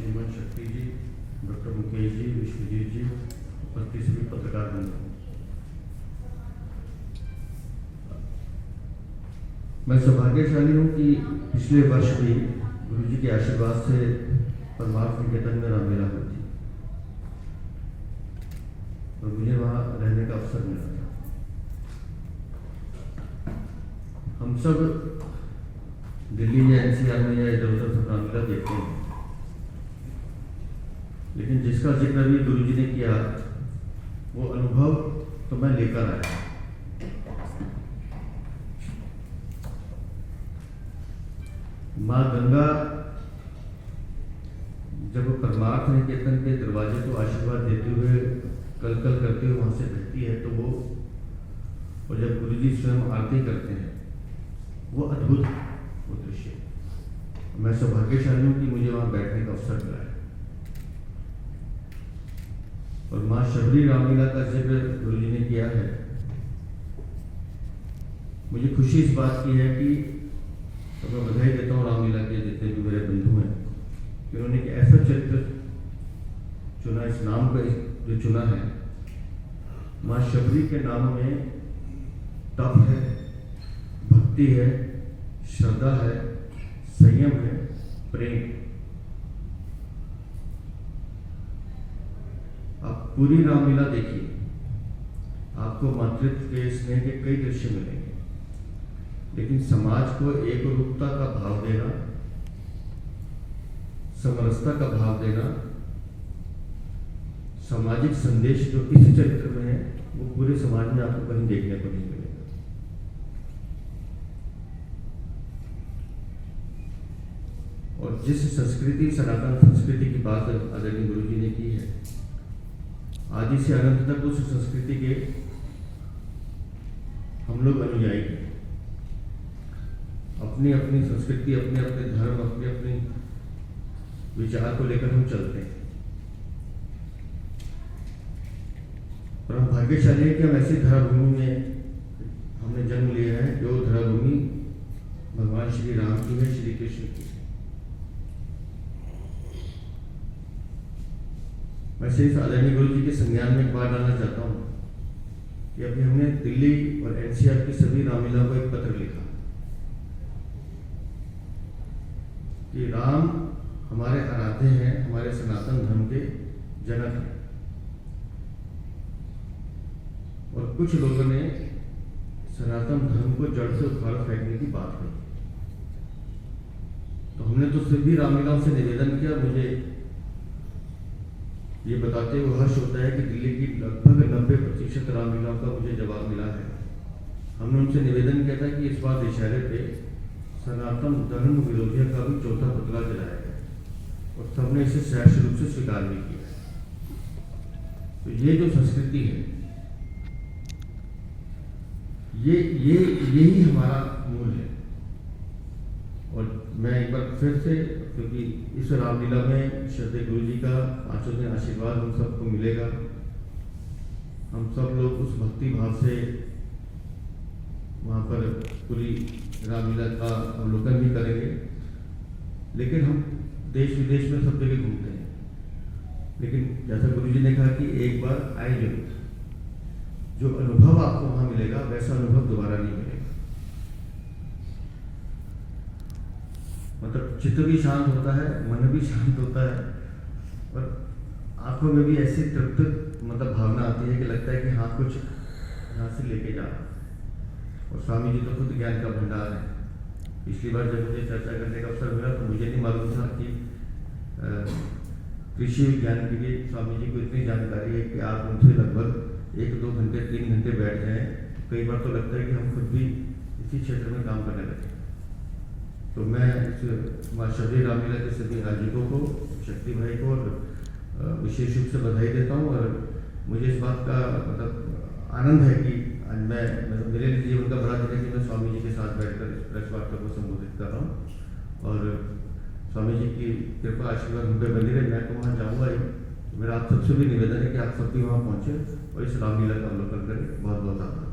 श्रीमान शक्ति जी, डॉक्टर मुकेश जी, विश्वजीत जी, उपस्थित सभी पत्रकार बंधु, मैं सौभाग्यशाली हूँ कि पिछले वर्ष भी गुरु जी के आशीर्वाद से परमार्थ निकेतन में रामलीला हुई थी और मुझे वहाँ रहने का अवसर मिला था। हम सब दिल्ली या एनसीआर में या इधर उधर सब रामलीला देखते हैं, लेकिन जिसका जिक्र अभी गुरु जी ने किया वो अनुभव तो मैं लेकर आया। माँ गंगा जब परमार्थ निकेतन के दरवाजे को आशीर्वाद देते हुए कल कल करते हुए वहां से बहती है तो वो, और जब गुरु जी स्वयं आरती करते हैं वो अद्भुत वो दृश्य। मैं सौभाग्यशाली हूँ कि मुझे वहां बैठने का अवसर मिला है। और माँ शबरी रामलीला का जिक्र गुरु जी ने किया है। मुझे खुशी इस बात की है कि तो मैं बधाई देता हूँ रामलीला के जितने भी मेरे बंधु हैं कि उन्होंने एक ऐसा चरित्र चुना, इस नाम का जो चुना है। माँ शबरी के नाम में तप है, भक्ति है, श्रद्धा है, संयम है, प्रेम। आप पूरी रामलीला देखिए, आपको मातृत्व के स्नेह के कई दृश्य मिलेंगे, लेकिन समाज को एक रूपता का भाव देना, समरसता का भाव देना, सामाजिक संदेश जो इस चरित्र में है वो पूरे समाज में आपको कहीं देखने को नहीं मिलेगा। और जिस संस्कृति, सनातन संस्कृति की बात आदरणीय गुरु जी ने की है, आदि से अनंत तक उस संस्कृति के हम लोग अनुयायी हैं। अपनी अपनी संस्कृति, अपने अपने धर्म, अपने अपने विचार को लेकर हम चलते हैं। और हम भाग्यशाली हैं कि हम ऐसी धराभूमि में हमने जन्म लिया है जो धराभूमि भगवान श्री राम की है, श्री कृष्ण की है। वैसे इस आदरणीय गुरु जी के संज्ञान में एक बात डालना चाहता हूँ कि अभी हमने दिल्ली और एनसीआर की सभी रामलीला को एक पत्र लिखा कि राम हमारे आराध्य हैं, हमारे सनातन धर्म के जनक हैं। और कुछ लोगों ने सनातन धर्म को जड़ से उखाड़ फेंकने की बात कही। तो हमने तो सभी रामलीलाओं से निवेदन किया। मुझे ये बताते हुए हर्ष होता है कि दिल्ली की लगभग 90% रामलीलाओं का मुझे जवाब मिला है। हमने उनसे निवेदन किया था कि इस बार दशहरे पे सनातन धर्म विरोधियों का भी चौथा पुतला जलाया गया और सबने इसे सहर्ष रूप से स्वीकार भी किया। तो ये जो संस्कृति है, यही हमारा मूल है। और मैं एक बार फिर से, क्योंकि इस रामलीला में श्रद्धेय गुरु जी का 5 दिन आशीर्वाद हम सबको मिलेगा, हम सब लोग उस भक्ति भाव से वहाँ पर पूरी रामलीला का अवलोकन भी करेंगे। लेकिन हम देश विदेश में सब जगह घूमते हैं, लेकिन जैसा गुरु जी ने कहा कि एक बार आए जरूर, जो अनुभव आपको वहाँ मिलेगा वैसा अनुभव दोबारा नहीं मिलेगा। मतलब चित्त भी शांत होता है, मन भी शांत होता है और आंखों में भी ऐसी तृप्त मतलब भावना आती है कि लगता है कि हाँ कुछ यहाँ से लेके जा। और स्वामी जी तो खुद ज्ञान का भंडार है। पिछली बार जब मुझे चर्चा करने का अवसर मिला तो मुझे नहीं मालूम था कि कृषि विज्ञान की भी स्वामी जी को इतनी जानकारी है कि आप उनसे लगभग 1-2 घंटे 3 घंटे बैठ जाएं। कई बार तो लगता है कि हम खुद भी इसी क्षेत्र में काम करने लगे। तो मैं इस माँ शबरी रामलीला के सभी आयोजकों को, शक्ति भाई को और विशेष रूप से बधाई देता हूँ। और मुझे इस बात का मतलब आनंद है कि आज मैं मेरे लिए जीवन का बड़ा दिन है कि मैं स्वामी जी के साथ बैठकर इस प्रेस वार्ता को संबोधित कर रहा हूँ। और स्वामी जी की कृपा आशीर्वाद मुझे बनी रहे। मैं तो वहाँ जाऊँगा ही। मेरा आप सबसे भी निवेदन है कि आप सब भी वहाँ पहुँचे और इस रामलीला का अवलोकन करें। बहुत बहुत आभार।